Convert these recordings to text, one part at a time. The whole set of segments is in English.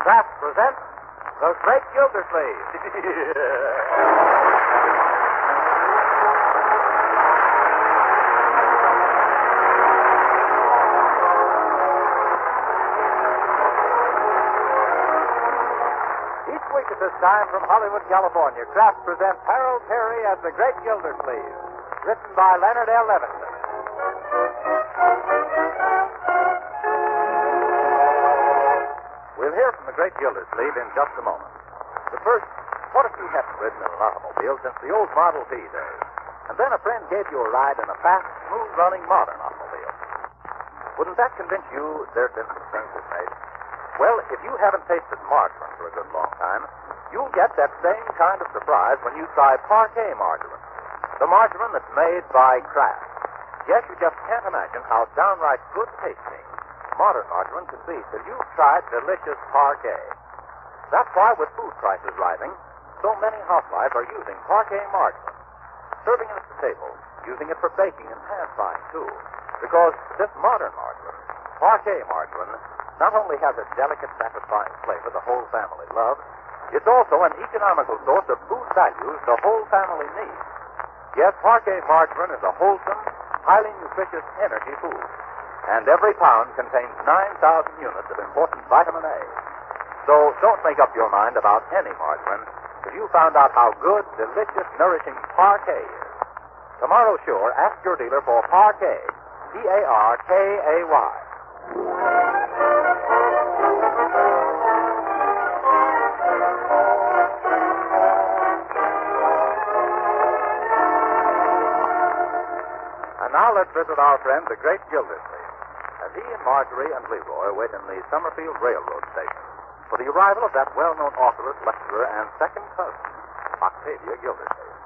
Kraft presents The Great Gildersleeves. Each week at this time from Hollywood, California, Kraft presents Harold Perry as The Great Gildersleeves, written by Leonard L. Levinson. We'll hear from the Great Gildersleeve in just a moment. But first, what if you hadn't ridden in an automobile since the old Model T days? And then a friend gave you a ride in a fast, smooth-running modern automobile. Wouldn't that convince you there's been some changes made? Well, if you haven't tasted margarine for a good long time, you'll get that same kind of surprise when you try Parquet margarine. The margarine that's made by Kraft. Yes, you just can't imagine how downright good tasting modern margarine can be till you've tried delicious Parquet. That's why, with food prices rising, so many housewives are using Parquet margarine. Serving it at the table, using it for baking and pan-frying, too. Because this modern margarine, Parquet margarine, not only has a delicate, satisfying flavor the whole family loves, it's also an economical source of food values the whole family needs. Yes, Parquet margarine is a wholesome, highly nutritious energy food. And every pound contains 9,000 units of important vitamin A. So don't make up your mind about any margarine till you found out how good, delicious, nourishing Parquet is. Tomorrow, sure, ask your dealer for Parquet. Parkay. And now let's visit our friend, the Great Gildersleeve. As he and Marjorie and Leroy wait in the Summerfield Railroad Station for the arrival of that well-known authoress, lecturer, and second cousin, Octavia Gildersleeve.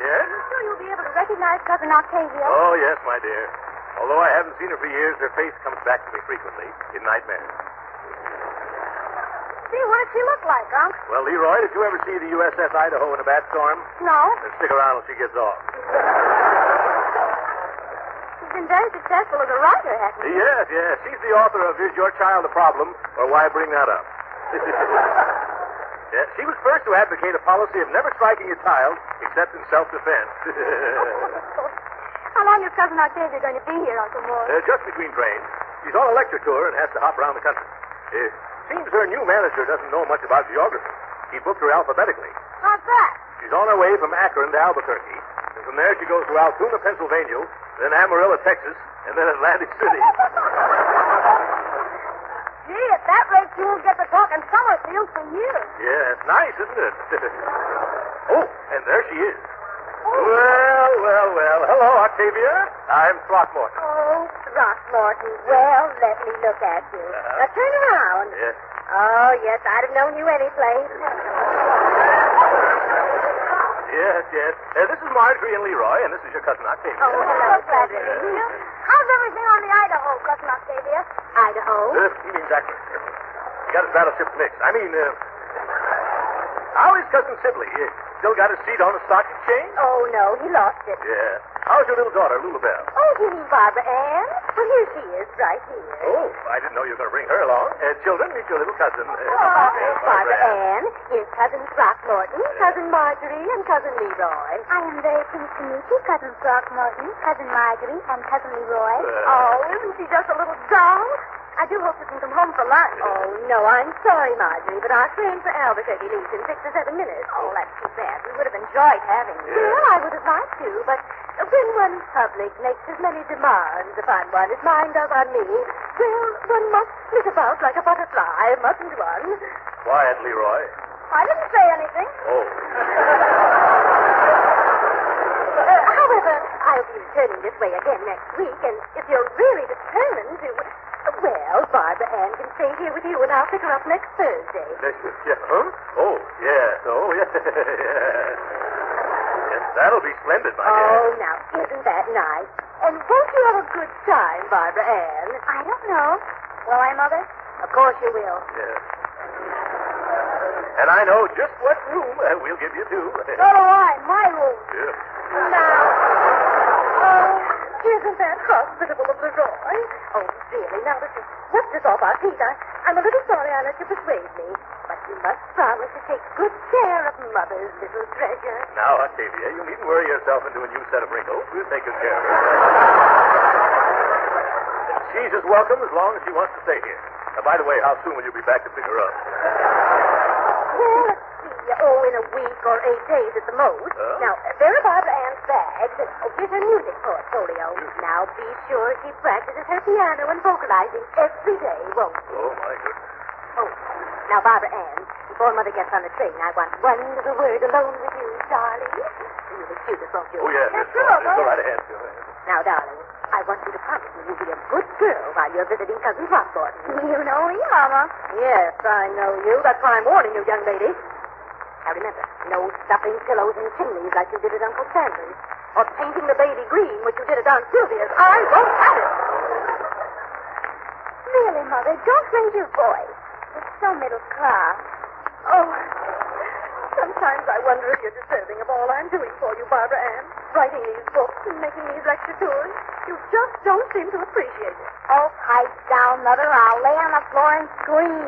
Yes? Are you sure you'll be able to recognize Cousin Octavia? Oh, yes, my dear. Although I haven't seen her for years, her face comes back to me frequently in nightmares. Gee, what does she look like, Unc? Well, Leroy, did you ever see the USS Idaho in a bad storm? No. Then stick around till she gets off. She's been very successful as a writer, hasn't she? Yes, yes. She's the author of Is Your Child a Problem, or Why Bring That Up? Yes, she was first to advocate a policy of never striking a child except in self-defense. How long is Cousin Octavia going to be here, Uncle Mort? Just between trains. She's on a lecture tour and has to hop around the country. Seems her new manager doesn't know much about geography. He booked her alphabetically. How's that? She's on her way from Akron to Albuquerque. And from there she goes to Altoona, Pennsylvania, then Amarillo, Texas, and then Atlantic City. Gee, at that rate, she won't get to talking Summerfield for years. Yeah, it's nice, isn't it? Oh, and there she is. Well. Hello, Octavia. I'm Throckmorton. Oh, Throckmorton. Well, let me look at you. Now, turn around. Yes. Oh, yes, I'd have known you any place. Yes. This is Marjorie and Leroy, and this is your cousin Octavia. Oh, hello, glad to meet meet you. How's everything on the Idaho, Cousin Octavia? Idaho? He means Akron. He got his battleship mixed. How is Cousin Sibley? Still got his seat on the stock exchange? Oh, no, he lost it. Yeah. How's your little daughter, Lulabelle? Oh, you mean Barbara Ann? Well, here she is, right here. Oh, I didn't know you were going to bring her along. Children, meet your little cousin. Barbara Ann. Here's Cousin Throckmorton, Cousin Marjorie, and Cousin Leroy. I am very pleased to meet you, Cousin Throckmorton, Cousin Marjorie, and Cousin Leroy. Oh, isn't she just a little doll? I do hope you can come home for lunch. Oh, no, I'm sorry, Marjorie, but our train for Albuquerque leaves in 6 or 7 minutes. Oh, that's too bad. We would have enjoyed having you. Well, I would have liked to, but when one's public makes as many demands upon one as mine does on me, well, one must flit about like a butterfly, mustn't one? Quiet, Leroy. I didn't say anything. Oh. However, I'll be returning this way again next week, and if you're really determined to... Well, Barbara Ann can stay here with you, and I'll pick her up next Thursday. Yeah, huh? Oh, yes. Yes, that'll be splendid, my dear. Oh, now, isn't that nice? And won't you have a good time, Barbara Ann? I don't know. Will I, Mother? Of course you will. Yes. And I know just what room we'll give you, too. So do I. My room. Yeah. Now, isn't that hospitable of Leroy? Oh, really, now that you've whipped us off our feet, I'm a little sorry I let you persuade me. But you must promise to take good care of Mother's little treasure. Now, Octavia, you needn't worry yourself into a new set of wrinkles. We'll take good care of her. She's as welcome as long as she wants to stay here. By the way, how soon will you be back to pick her up? Well, let's see. Oh, in a week or 8 days at the most. Now, there are Barbara Ann's bags, and here's her music portfolio. Now, be sure she practices her piano and vocalizing every day, won't she? Oh, my goodness. Oh, now, Barbara Ann, before Mother gets on the train, I want one little word alone with you, darling. You'll excuse us, won't you? Oh, yes. Yes, Yes, sure, go right ahead. Go ahead. Now, darling, I want you to promise me you'll be a good girl while you're visiting Cousin Throckmorton. You know me, Mama. Yes, I know you. That's why I'm warning you, young lady. Now, remember, no stuffing pillows in chimneys like you did at Uncle Stanley's, or painting the baby green, which you did at Aunt Sylvia's. I won't have it. Really, Mother, don't raise your voice. It's so middle class. Oh, sometimes I wonder if you're deserving of all I'm doing for you, Barbara Ann. Writing these books and making these lecture tours. You just don't seem to appreciate it. Oh, pipe down, Mother. I'll lay on the floor and scream.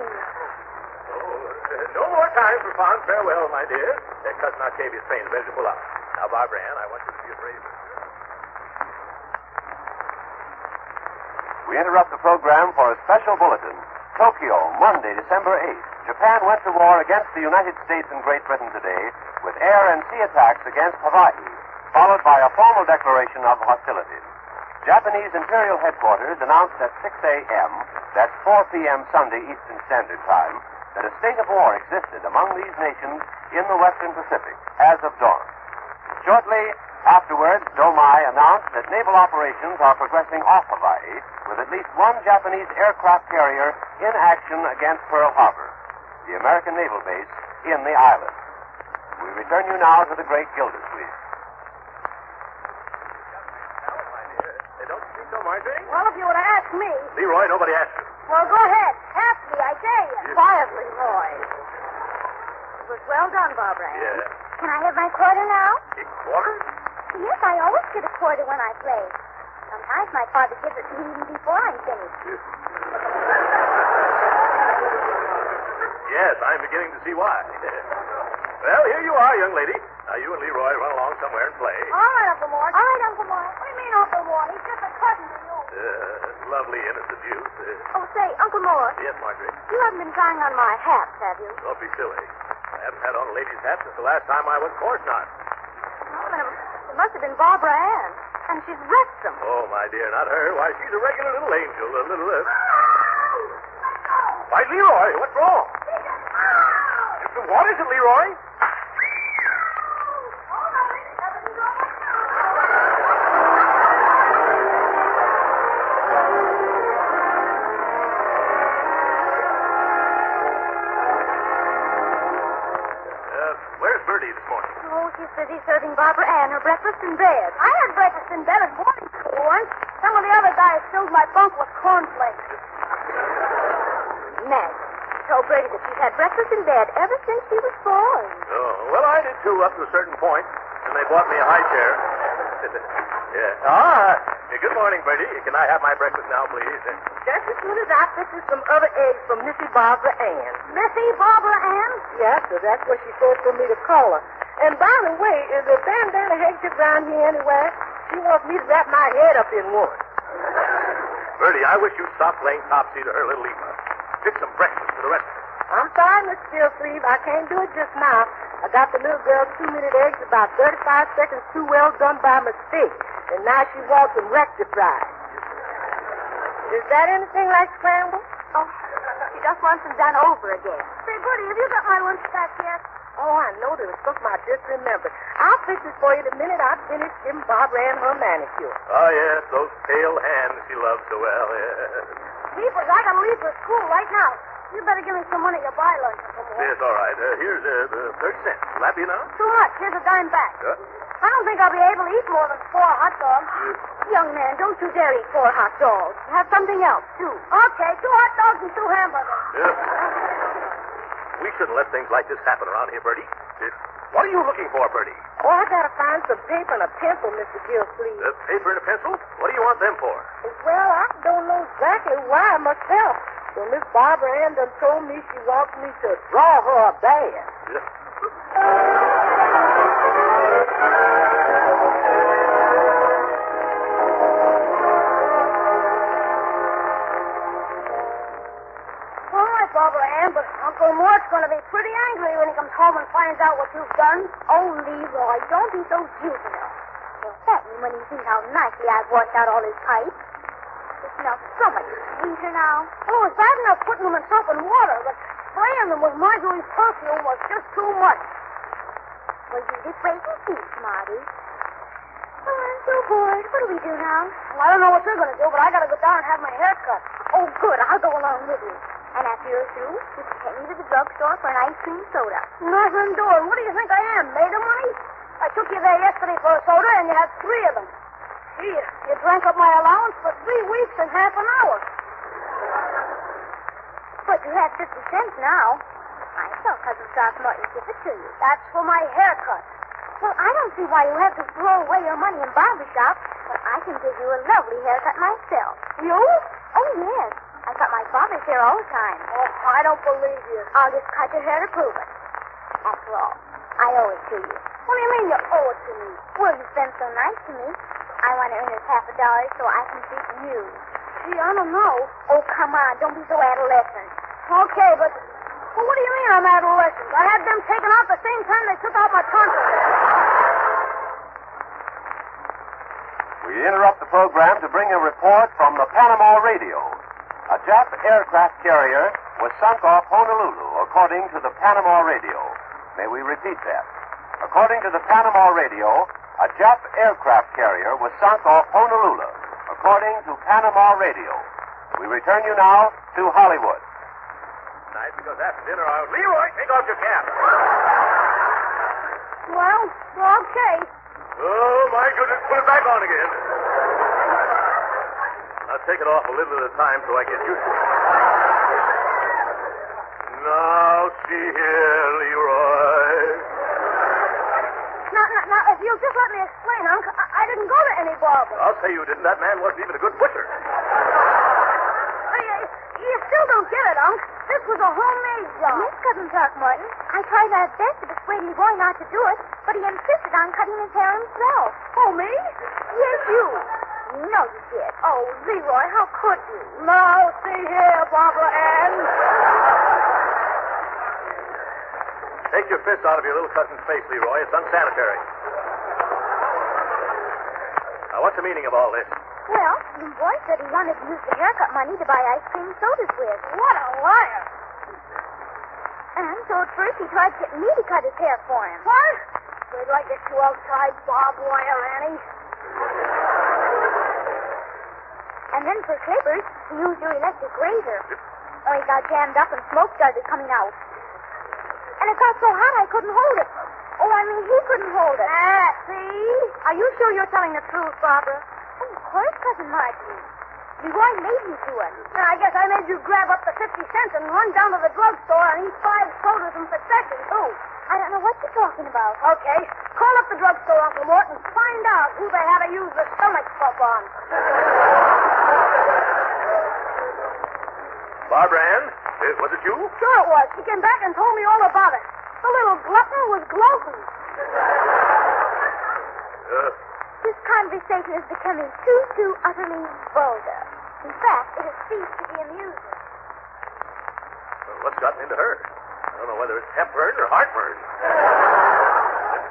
No more time for fond farewell, my dear. Cousin Octavia's train is ready to pull out. Now, Barbara Ann, I want you to be afraid of her. We interrupt the program for a special bulletin. Tokyo, Monday, December 8th. Japan went to war against the United States and Great Britain today with air and sea attacks against Hawaii, followed by a formal declaration of hostilities. Japanese Imperial Headquarters announced at 6 a.m., that's 4 p.m. Sunday Eastern Standard Time, that a state of war existed among these nations in the Western Pacific as of dawn. Shortly afterwards, Domai announced that naval operations are progressing off Hawaii with at least one Japanese aircraft carrier in action against Pearl Harbor, the American naval base in the island. We return you now to the Great Gildersleeves. Don't you think so, Marjorie? Well, if you would have asked me. Leroy, nobody asked you. Well, go ahead. Ask me, I dare you. Quietly, Roy. It was well done, Barbara Ann. Yeah. Can I have my quarter now? A quarter? Yes, I always get a quarter when I play. Sometimes my father gives it to me even before I'm finished. Yes, I'm beginning to see why. Well, here you are, young lady. Now, you and Leroy run along somewhere and play. All right, Uncle Mort. All right, Uncle Mort. What do you mean, Uncle Mort? He's just a cousin to you. Lovely, innocent youth. Oh, say, Uncle Mort, Yes, Marjorie. you haven't been trying on my hats, have you? Don't be silly. I haven't had on a lady's hat since the last time I went. Of course not. Oh, then it must have been Barbara Ann. And she's wrecked them. Oh, my dear, not her. Why, she's a regular little angel. A little... Why, Leroy, what's wrong? What is it, Leroy? Where's Bertie this morning? Oh, she's busy serving Barbara Ann her breakfast in bed. I had breakfast in bed at boarding school once. Some of the other guys filled my bunk with cornflakes. Meg, she told Bertie that she's had breakfast in bed ever since she was born. Oh, well, I did too, up to a certain point. And they bought me a high chair. Good morning, Bertie. Can I have my breakfast now, please? Just as soon as I fixes some other eggs from Missy Barbara Ann. Missy Barbara Ann? Yes, sir, that's what she told for me to call her. And by the way, is a bandana handkerchief around here anywhere? She wants me to wrap my head up in one. Bertie, I wish you'd stop playing topsy to her little Eva. Fix some breakfast for the rest of us. I'm sorry, Miss Gildersleeves. I can't do it just now. I got the little girl's 2-minute eggs about 35 seconds too well done by mistake. And now she wants them rectified. Is that anything like scrambled? Oh, she just wants them done over again. Say, Bertie, have you got my lunch back yet? Oh, I know there was something I just remembered. I'll fix it for you the minute I finish giving Barbara Ann her manicure. Oh, yes, those pale hands she loves so well, yes. Jeepers, I gotta leave for school right now. You better give me some money to buy lunch, Uncle Mort. Yes, all right. Here's 30 cents. Will that be enough? Too much. Here's a dime back. I don't think I'll be able to eat more than 4 hot dogs. Young man, don't you dare eat 4 hot dogs. Have something else, too. Okay, 2 hot dogs and 2 hamburgers. Yes. We shouldn't let things like this happen around here, Bertie. What are you looking for, Bertie? Oh, I gotta find some paper and a pencil, Mr. Gildersleeves. Paper and a pencil? What do you want them for? Well, I don't know exactly why myself. So Miss Barbara Ann done told me she wants me to draw her a band. All right, Barbara Ann, but Uncle Mort's going to be pretty angry when he comes home and finds out what you've done. Oh, Leroy, don't be so juvenile. He'll thank me when he sees how nicely I've washed out all his pipes. It smells so much sweeter now. Oh, it's bad enough putting them in soap and water, but spraying them with Marjorie's perfume was just too much. Well, you just wait and see, Smarty. Oh, I'm so bored. What do we do now? Well, I don't know what you're going to do, but I got to go down and have my hair cut. Oh, good. I'll go along with you. And after you're through, you can take me to the drugstore for an ice cream soda. Nothing doing. What do you think I am, made of money? I took you there yesterday for a soda, and you had 3 of them. Gee, you drank up my allowance for 3 weeks and half an hour. But you have 50 cents now. I saw Cousin Throckmorton give it to you. That's for my haircut. Well, I don't see why you have to throw away your money in barber shop when I can give you a lovely haircut myself. You? Oh, yes. I cut my father's hair all the time. Oh, I don't believe you. I'll just cut your hair to prove it. After all, I owe it to you. What do you mean you owe it to me? Well, you've been so nice to me. I want to earn this $50 so I can treat you. Gee, I don't know. Oh, come on. Don't be so adolescent. Okay, but what do you mean I'm adolescent? I had them taken out the same time they took out my tonsils. We interrupt the program to bring a report from the Panama Radio. A Jap aircraft carrier was sunk off Honolulu, according to the Panama Radio. May we repeat that? According to the Panama Radio, a Jap aircraft carrier was sunk off Honolulu, according to Panama Radio. We return you now to Hollywood. Nice, because after dinner, Leroy, take off your cap. Well, okay. Oh, my goodness, put it back on again. I'll take it off a little at a time so I get used to it. Now, see here, Leroy. Now, if you'll just let me explain, Unc, I didn't go to any barber. I'll say you didn't. That man wasn't even a good butcher. You still don't get it, Unc. This was a homemade job. Yes, Cousin Throckmorton. I tried my best to persuade Leroy not to do it, but he insisted on cutting his hair himself. Oh, me? Yes, you. No, you did. Oh, Leroy, how could you? Now, see here, Barbara Ann. Take your fist out of your little cousin's face, Leroy. It's unsanitary. Now, what's the meaning of all this? Well, Leroy said he wanted to use the haircut money to buy ice cream sodas with. What a liar. And so at first he tried to get me to cut his hair for him. What? Wait till I get you outside barbed wire, Annie. And then for clippers, he used your electric razor. Oh, he got jammed up and smoke started coming out. And it got so hot I couldn't hold it. Oh, I mean, he couldn't hold it. See? Are you sure you're telling the truth, Barbara? Oh, of course, Cousin Marjorie. Leroy made me do it. Now, I guess I made you grab up the 50 cents and run down to the drugstore and eat 5 sodas in succession, too. I don't know what you're talking about. Okay. Call up the drugstore, Uncle Mort, and find out who they had to use the stomach pump on. Barbara Ann, was it you? Sure it was. She came back and told me all about it. The little glutton was gloating. This conversation is becoming too utterly vulgar. In fact, it has ceased to be amusing. Well, what's gotten into her? I don't know whether it's heartburn or heartburn.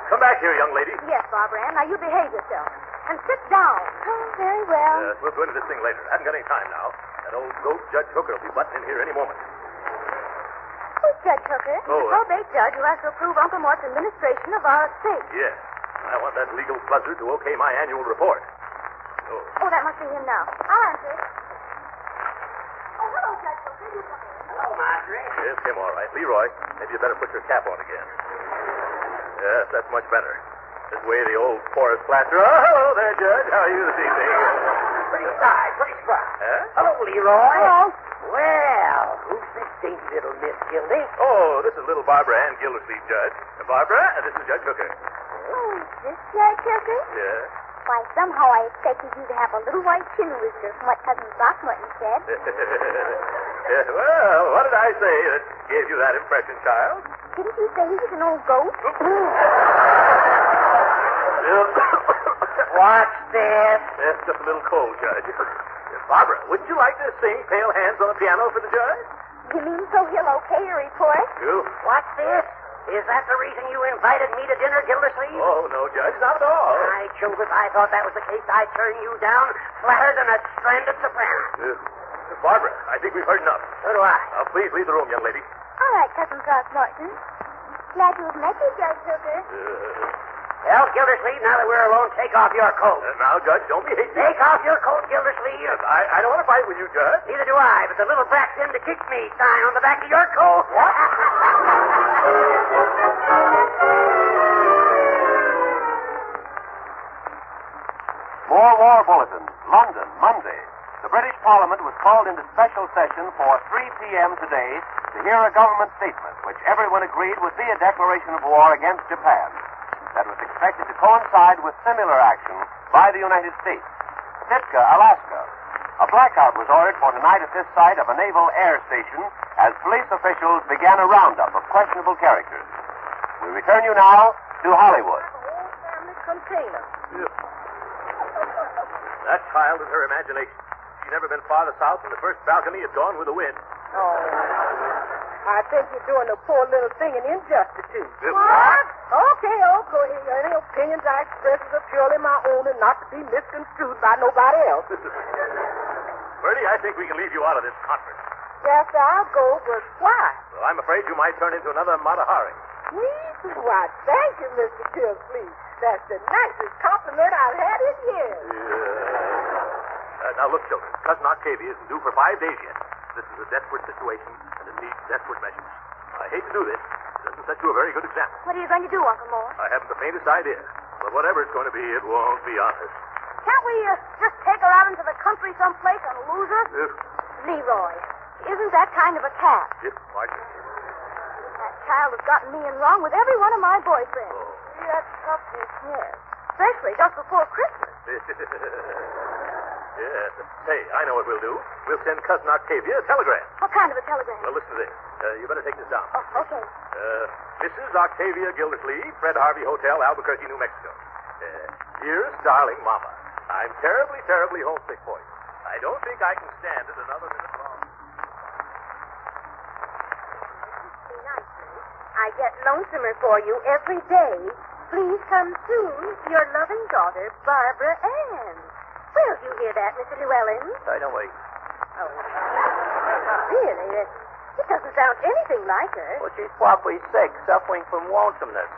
Come back here, young lady. Yes, Barbara Ann. Now, you behave yourself. And sit down. Oh, very well. We'll go into this thing later. I haven't got any time now. That old goat Judge Hooker will be butting in here any moment. Who's Judge Hooker? Oh, The probate judge who has to approve Uncle Mort's administration of our estate. Yes. I want that legal buzzard to okay my annual report. Oh, that must be him now. I'll answer it. Oh, hello, Judge Hooker. You come in. Hello, Marjorie. Yes, him all right. Leroy, maybe you better put your cap on again. Yes, that's much better. This way the old forest plaster. Oh, hello there, Judge. How are you this evening? Pretty spry, pretty spry. Huh? Hello, Leroy. Hello. Well, who's this dainty little Miss Gildy? Oh, this is little Barbara Ann Gildersleeve, Judge. Barbara, this is Judge Hooker. Oh, this Judge Hooker? Yeah. Why, somehow I expected you to have a little white chin rooster from what Cousin Throckmorton said. Yeah, well, what did I say that gave you that impression, child? Didn't you say he was an old goat? What's this? That's just a little cold, Judge. Barbara, wouldn't you like to sing Pale Hands on the Piano for the judge? You mean so he'll okay your report? You? What's this? Is that the reason you invited me to dinner, Gildersleeve? Oh, no, Judge, not at all. By Jove, if I thought that was the case, I'd turn you down flatter than a stranded soprano. Barbara, I think we've heard enough. So do I. Now, please leave the room, young lady. All right, Cousin Throckmorton. Glad to have met you, Judge Hooker. Well, Gildersleeve, now that we're alone, take off your coat. Now, Judge, don't be hasty. Take off your coat, Gildersleeve. I don't want to fight with you, Judge. Neither do I, but the little brat him to kick me sign on the back of your coat. What? More War Bulletin. London, Monday. The British Parliament was called into special session for 3 p.m. today to hear a government statement, which everyone agreed would be a declaration of war against Japan. That was expected to coincide with similar action by the United States. Sitka, Alaska. A blackout was ordered for tonight at this site of a naval air station as police officials began a roundup of questionable characters. We return you now to Hollywood. Whole family container. That child and her imagination. She's never been farther south than the first balcony had gone with the wind. Oh. I think you're doing the poor little thing an injustice to. What? Okay. Any opinions I express are purely my own and not to be misconstrued by nobody else. Bertie, I think we can leave you out of this conference. Yes, I'll go, but why? Well, I'm afraid you might turn into another Matahari. Me? Why, thank you, Mr. Gildersleeve. That's the nicest compliment I've had in years. Now, look, children. Cousin Octavia isn't due for 5 days yet. This is a desperate situation, and it needs desperate measures. I hate to do this. It doesn't set you a very good example. What are you going to do, Uncle Mort? I haven't the faintest idea. But whatever it's going to be, it won't be honest. Can't we just take her out into the country someplace and lose her? Leroy, isn't that kind of a cat? Martin. That child has gotten me in wrong with every one of my boyfriends. Oh. That's something, yes. Especially just before Christmas. Yes. Hey, I know what we'll do. We'll send Cousin Octavia a telegram. What kind of a telegram? Well, listen to this. You better take this down. Oh, okay. Mrs. Octavia Gildersleeve, Fred Harvey Hotel, Albuquerque, New Mexico. Dearest darling Mama, I'm terribly, terribly homesick for you. I don't think I can stand it another minute longer. I get lonesomer for you every day. Please come soon. Your loving daughter, Barbara Ann. Where did you hear that, Mr. Llewellyn? I don't wait. Oh. Really? It doesn't sound anything like her. Well, she's probably sick, suffering from lonesomeness.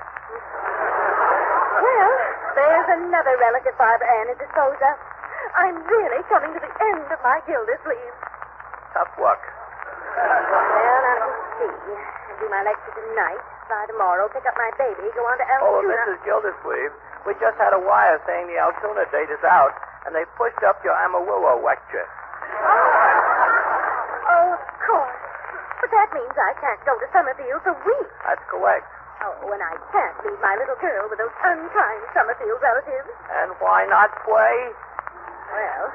Well, there's another relative Barbara Ann is disposed of. I'm really coming to the end of my Gildersleeve. Tough luck. Well, now let's see. I do my lecture tonight. By tomorrow, pick up my baby, go on to Oh, Altoona. Mrs. Gildersleeve, we just had a wire saying the Altoona date is out, and they pushed up your Amarillo lecture. Oh, of course. But that means I can't go to Summerfield for weeks. That's correct. Oh, and I can't leave my little girl with those unkind Summerfield relatives. And why not play? Well,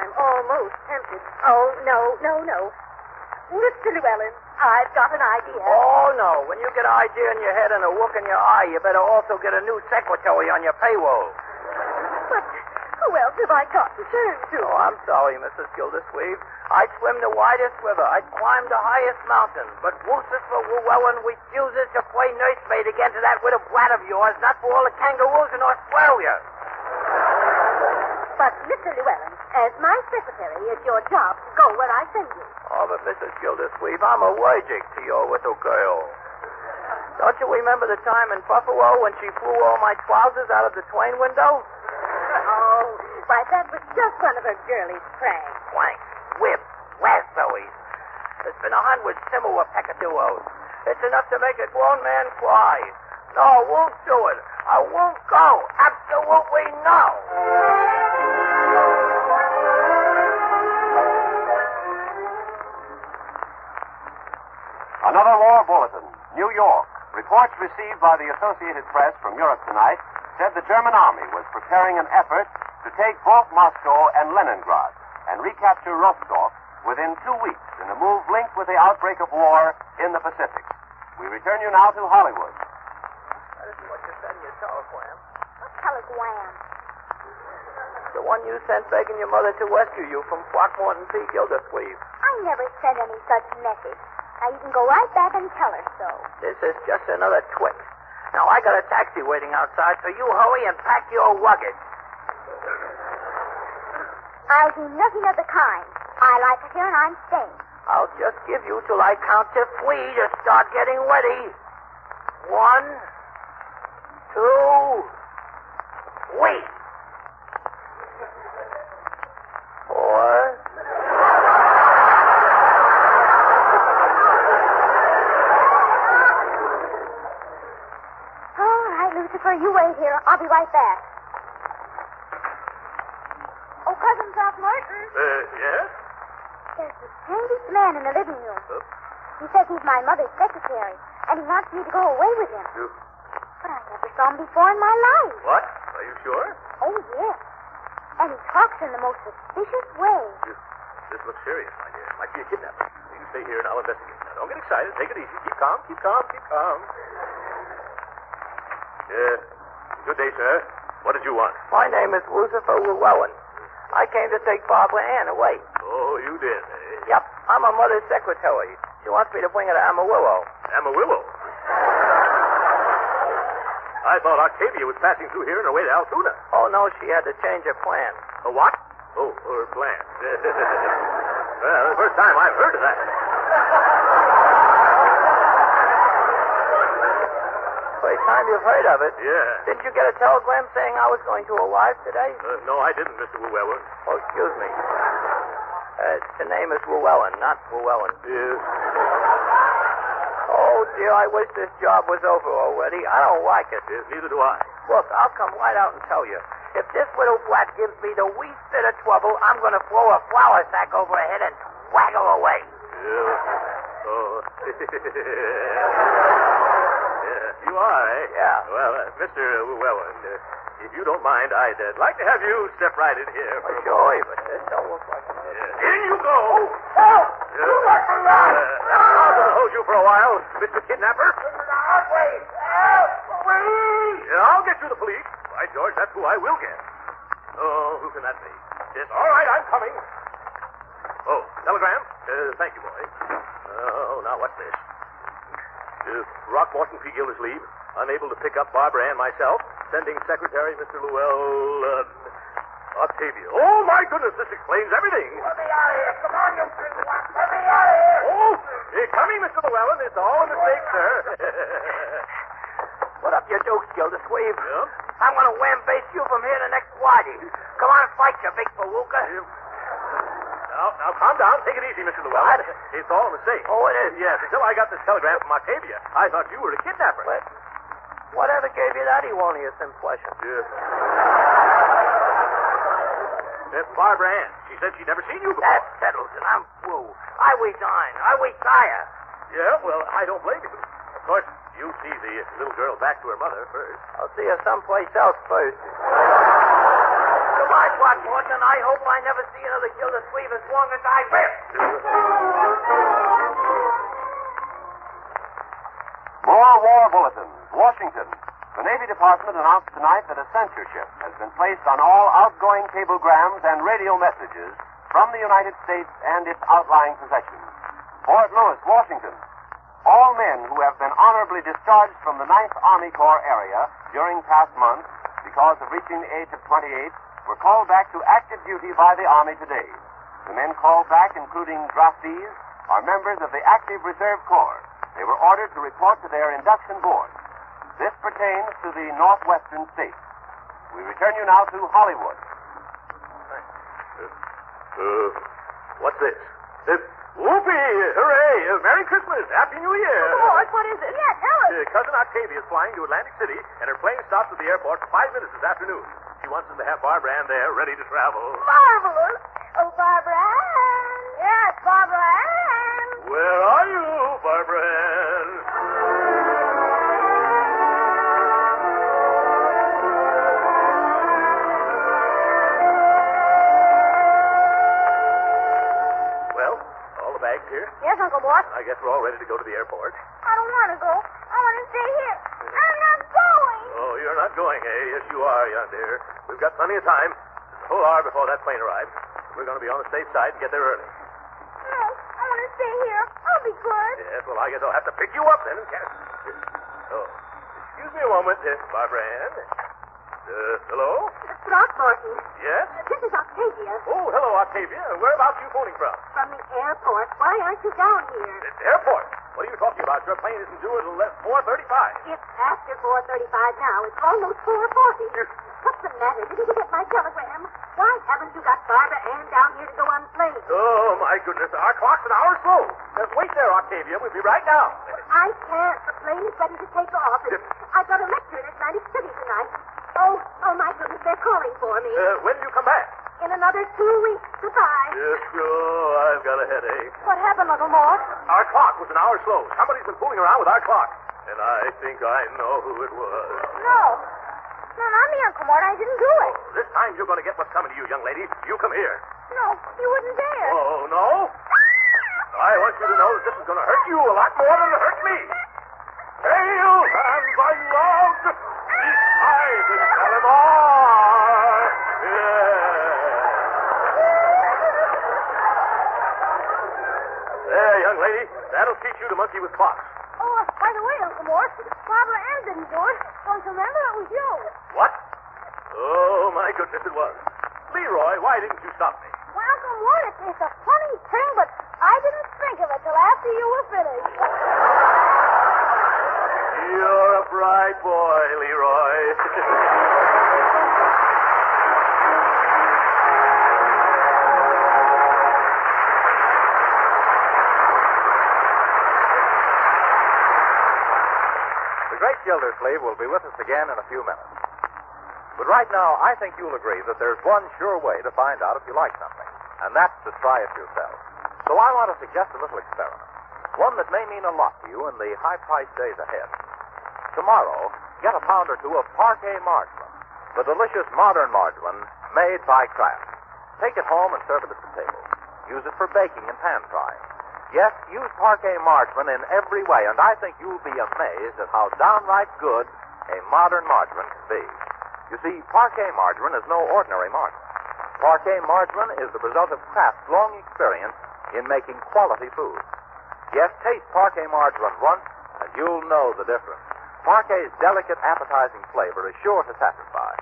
I'm almost tempted. Oh, no. Mr. Llewellyn, I've got an idea. Oh, no. When you get an idea in your head and a look in your eye, you better also get a new secretary on your payroll. But who else have I got to turn to? Oh, I'm sorry, Mrs. Gildersleeve. I'd swim the widest river. I'd climb the highest mountain. But Lucifer Llewellyn refuses to play nursemaid again to that little brat of yours, not for all the kangaroos in Australia. But, Mr. Llewellyn, as my secretary, it's your job to go where I send you. Oh, but Mrs. Gildersleeve, I'm allergic to your little girl. Don't you remember the time in Buffalo when she flew all my trousers out of the train window? Oh, why, that was just one of her girly pranks. Planks, whips, raspberries. There's been 100 similar peccadillos. It's enough to make a grown man cry. No, I won't do it. I won't go. Absolutely no. Another war bulletin. New York. Reports received by the Associated Press from Europe tonight said the German army was preparing an effort to take both Moscow and Leningrad and recapture Rostov within 2 weeks in a move linked with the outbreak of war in the Pacific. We return you now to Hollywood. This is what you said in your telegram. What telegram? The one you sent begging your mother to rescue you from Throckmorton P. Gildersleeve. I never sent any such message. Now, you can go right back and tell her so. This is just another twit. Now, I got a taxi waiting outside, so you hurry and pack your luggage. I'll do nothing of the kind. I like it here, and I'm staying. I'll just give you till I count to 3 to start getting ready. 1, 2, 3. 4. All right, Lucifer, you wait here. I'll be right back. Oh, Cousin Throckmorton. Yes? There's the strangest man in the living room. He says he's my mother's secretary, and he wants me to go away with him. But I never saw him before in my life. What? Are you sure? Oh, yes. And he talks in the most suspicious way. This looks serious, my dear. Might be a kidnapping. You stay here and I'll investigate. Now, don't get excited. Take it easy. Keep calm, keep calm, keep calm. Good day, sir. What did you want? My name is Lucifer Llewellyn. I came to take Barbara Ann away. Oh, you did, eh? Yep, I'm her mother's secretary. She wants me to bring her to Amarillo. Amarillo? I thought Octavia was passing through here on her way to Altoona. Oh, no, she had to change her plan. A what? Oh, her plan. Well, the first time I've heard of that. First time you've heard of it? Yeah. Didn't you get a telegram saying I was going to arrive today? No, I didn't, Mr. Llewellyn. Oh, excuse me. The name is Llewellyn, not Llewellyn. Yes. Oh, dear, I wish this job was over already. I don't like it. Yes, neither do I. Look, I'll come right out and tell you. If this little brat gives me the least bit of trouble, I'm going to throw a flour sack over her head and wag her away. Yeah. Oh. Yeah, you are, eh? Yeah. Well, Mr. Llewellyn, if you don't mind, I'd like to have you step right in here for a Sure, but this don't look like it. Yeah. In you go. Help! I'll just hold you for a while, Mr. Kidnapper. Wait! Help! Yeah, I'll get you the police. By George, that's who I will get. Oh, who can that be? Yes, all right, I'm coming. Oh, telegram? Thank you, boy. Oh, now what's this? Throckmorton P. Gildersleeve, unable to pick up Barbara Ann myself, sending Secretary Mr. Llewellyn, Octavia. Oh, my goodness, this explains everything. Let me out of here. Come on, you big one. Let me out of here. Oh, you're coming, Mr. Llewellyn. It's all a mistake, sir. Put up your dukes, Gildersleeve. Yeah? I'm going to wham-base you from here to next Friday. Come on, fight, you big palooka. Now, calm down. Take it easy, Mr. Llewellyn. What? It's all a mistake. Oh, it is? Yes, until I got this telegram from Octavia, I thought you were a kidnapper. What? Whatever gave you that erroneous impression? Yes. Barbara Ann. She said she'd never seen you before. That settles it. I'm through. I resign. I retire. Yeah, well, I don't blame you. Of course, you see the little girl back to her mother first. I'll see her someplace else first. Goodbye, Throckmorton, and I hope I never see another Gildersleeve as long as I live. More war bulletins. Washington. The Navy Department announced tonight that a censorship has been placed on all outgoing cablegrams and radio messages from the United States and its outlying possessions. Fort Lewis, Washington. All men who have been honorably discharged from the 9th Army Corps area during past months because of reaching the age of 28 were called back to active duty by the Army today. The men called back, including draftees, are members of the Active Reserve Corps. They were ordered to report to their induction board. This pertains to the northwestern states. We return you now to Hollywood. What's this? Whoopee! Hooray! Merry Christmas! Happy New Year! Lord, what is it? Yeah, tell us. Cousin Octavia is flying to Atlantic City, and her plane stops at the airport for 5 minutes this afternoon. She wants us to have Barbara Ann there, ready to travel. Marvelous. Oh, Barbara Ann. Yes, Barbara Ann. Where are you, Barbara Ann? Well, all the bags here? Yes, Uncle Mort. I guess we're all ready to go to the airport. I don't want to go. I want to stay here. I'm not going. Oh, you're not going, eh? Yes, you are, young dear. We've got plenty of time. Just a whole hour before that plane arrives. We're going to be on the safe side and get there early. No, I want to stay here. I'll be good. Yes, well, I guess I'll have to pick you up then and catch. Oh, excuse me a moment, Barbara Ann. Hello? Throckmorton. Yes? This is Octavia. Oh, hello, Octavia. Whereabouts you phoning from? From the airport. Why aren't you down here? The airport. What are you talking about? Your plane isn't due until 4:35. It's after 4:35 now. It's almost 4:40. What's the matter? Didn't you get my telegram? Why haven't you got Barbara Ann down here to go on the plane? Oh, my goodness. Our clock's an hour slow. Just wait there, Octavia. We'll be right down. I can't. The plane is ready to take off. I've got a lecture in Atlantic City tonight. Oh, my goodness, they're calling for me. When do you come back? In another 2 weeks. Goodbye. Yes, I've got a headache. What happened, Uncle Mort? Our clock was an hour slow. Somebody's been fooling around with our clock. And I think I know who it was. No. No, not me, Uncle Mort. I didn't do it. This time you're going to get what's coming to you, young lady. You come here. No, you wouldn't dare. Oh, no? I want you to know that this is going to hurt you a lot more than it hurt me. Hail, hands I loved. These eyes in Calamar. There, young lady. That'll teach you to monkey with clocks. Oh, by the way, Uncle Mort, Barbara Ann didn't do it. Don't you remember? It was you. What? Oh, my goodness, it was. Leroy, why didn't you stop me? Well, Uncle Mort, it's a funny thing, but I didn't think of it till after you were finished. You're a bright boy, Leroy. The Great Gildersleeve will be with us again in a few minutes. But right now, I think you'll agree that there's one sure way to find out if you like something, and that's to try it yourself. So I want to suggest a little experiment, one that may mean a lot to you in the high-priced days ahead. Tomorrow, get a pound or two of parquet margarine, the delicious modern margarine made by Kraft. Take it home and serve it at the table. Use it for baking and pan frying. Yes, use parquet margarine in every way, and I think you'll be amazed at how downright good a modern margarine can be. You see, parquet margarine is no ordinary margarine. Parquet margarine is the result of Kraft's long experience in making quality food. Yes, taste parquet margarine once, and you'll know the difference. Parquet's delicate, appetizing flavor is sure to satisfy.